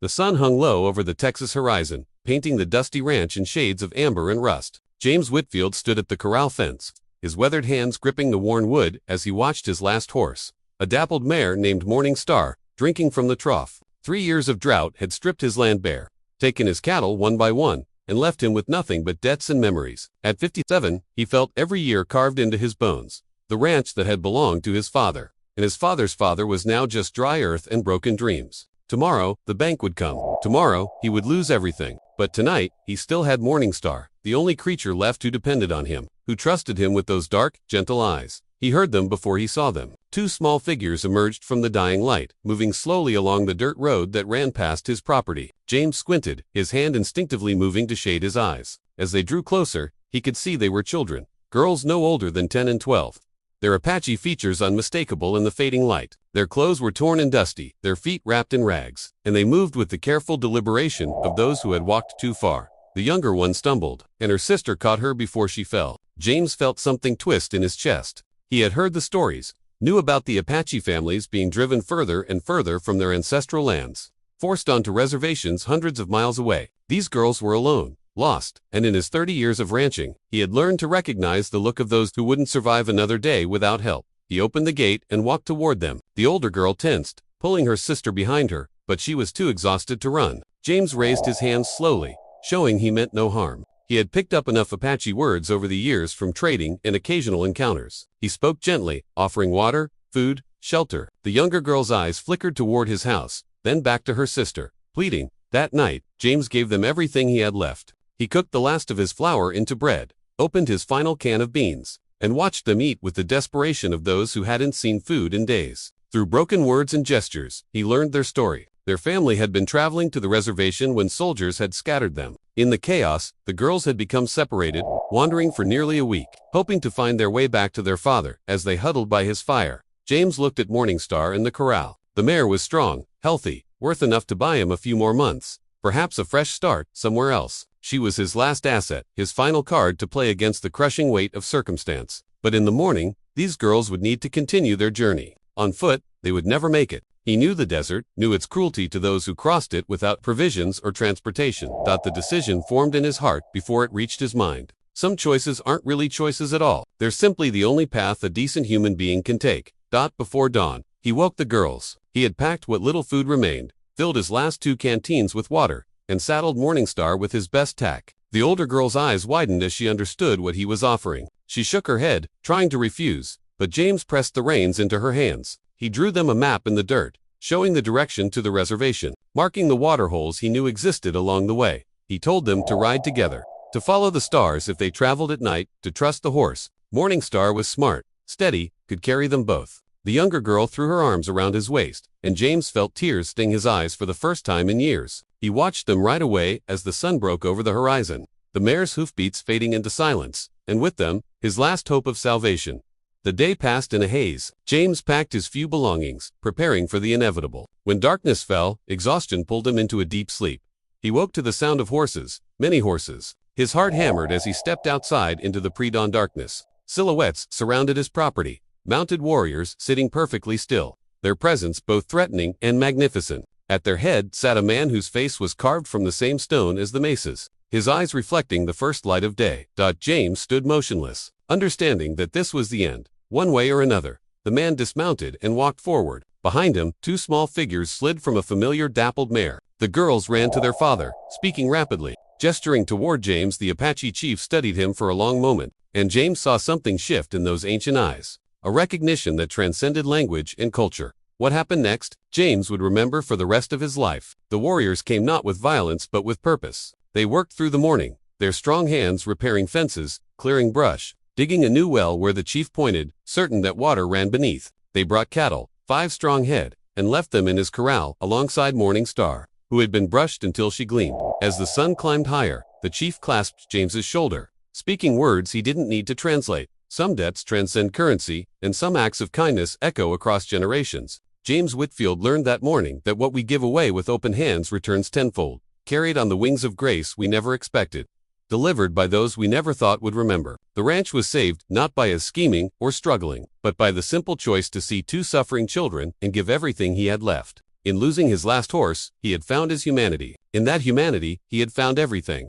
The sun hung low over the Texas horizon, painting the dusty ranch in shades of amber and rust. James Whitfield stood at the corral fence, his weathered hands gripping the worn wood as he watched his last horse, a dappled mare named Morning Star, drinking from the trough. 3 years of drought had stripped his land bare, taken his cattle one by one, and left him with nothing but debts and memories. At 57, he felt every year carved into his bones. The ranch that had belonged to his father, and his father's father, was now just dry earth and broken dreams. Tomorrow, the bank would come. Tomorrow, he would lose everything. But tonight, he still had Morning Star, the only creature left who depended on him, who trusted him with those dark, gentle eyes. He heard them before he saw them. 2 small figures emerged from the dying light, moving slowly along the dirt road that ran past his property. James squinted, his hand instinctively moving to shade his eyes. As they drew closer, he could see they were children, girls no older than 10 and 12. Their Apache features unmistakable in the fading light. Their clothes were torn and dusty, their feet wrapped in rags, and they moved with the careful deliberation of those who had walked too far. The younger one stumbled, and her sister caught her before she fell. James felt something twist in his chest. He had heard the stories, knew about the Apache families being driven further and further from their ancestral lands, forced onto reservations hundreds of miles away. These girls were alone, lost, and in his 30 years of ranching, he had learned to recognize the look of those who wouldn't survive another day without help. He opened the gate and walked toward them. The older girl tensed, pulling her sister behind her, but she was too exhausted to run. James raised his hands slowly, showing he meant no harm. He had picked up enough Apache words over the years from trading and occasional encounters. He spoke gently, offering water, food, shelter. The younger girl's eyes flickered toward his house, then back to her sister, pleading. That night, James gave them everything he had left. He cooked the last of his flour into bread, opened his final can of beans, and watched them eat with the desperation of those who hadn't seen food in days. Through broken words and gestures, he learned their story. Their family had been traveling to the reservation when soldiers had scattered them. In the chaos, the girls had become separated, wandering for nearly a week, hoping to find their way back to their father. As they huddled by his fire, James looked at Morning Star in the corral. The mare was strong, healthy, worth enough to buy him a few more months, perhaps a fresh start somewhere else. She was his last asset, his final card to play against the crushing weight of circumstance. But in the morning, these girls would need to continue their journey. On foot, they would never make it. He knew the desert, knew its cruelty to those who crossed it without provisions or transportation. The decision formed in his heart before it reached his mind. Some choices aren't really choices at all. They're simply the only path a decent human being can take. Before dawn, he woke the girls. He had packed what little food remained, filled his last 2 canteens with water, and saddled Morning Star with his best tack. The older girl's eyes widened as she understood what he was offering. She shook her head, trying to refuse, but James pressed the reins into her hands. He drew them a map in the dirt, showing the direction to the reservation, marking the water holes he knew existed along the way. He told them to ride together, to follow the stars if they traveled at night, to trust the horse. Morning Star was smart, steady, could carry them both. The younger girl threw her arms around his waist, and James felt tears sting his eyes for the first time in years. He watched them ride away as the sun broke over the horizon, the mare's hoofbeats fading into silence, and with them, his last hope of salvation. The day passed in a haze. James packed his few belongings, preparing for the inevitable. When darkness fell, exhaustion pulled him into a deep sleep. He woke to the sound of horses, many horses. His heart hammered as he stepped outside into the pre-dawn darkness. Silhouettes surrounded his property, mounted warriors sitting perfectly still, their presence both threatening and magnificent. At their head sat a man whose face was carved from the same stone as the mesas, his eyes reflecting the first light of day. James stood motionless, understanding that this was the end. One way or another, the man dismounted and walked forward. Behind him, 2 small figures slid from a familiar dappled mare. The girls ran to their father, speaking rapidly. Gesturing toward James, the Apache chief studied him for a long moment, and James saw something shift in those ancient eyes, a recognition that transcended language and culture. What happened next, James would remember for the rest of his life. The warriors came not with violence but with purpose. They worked through the morning, their strong hands repairing fences, clearing brush, digging a new well where the chief pointed, certain that water ran beneath. They brought cattle, 5 strong head, and left them in his corral alongside Morning Star, who had been brushed until she gleamed. As the sun climbed higher, the chief clasped James's shoulder, speaking words he didn't need to translate. Some debts transcend currency, and some acts of kindness echo across generations. James Whitfield learned that morning that what we give away with open hands returns tenfold, carried on the wings of grace we never expected, delivered by those we never thought would remember. The ranch was saved not by his scheming or struggling, but by the simple choice to see 2 suffering children and give everything he had left. In losing his last horse, he had found his humanity. In that humanity, he had found everything.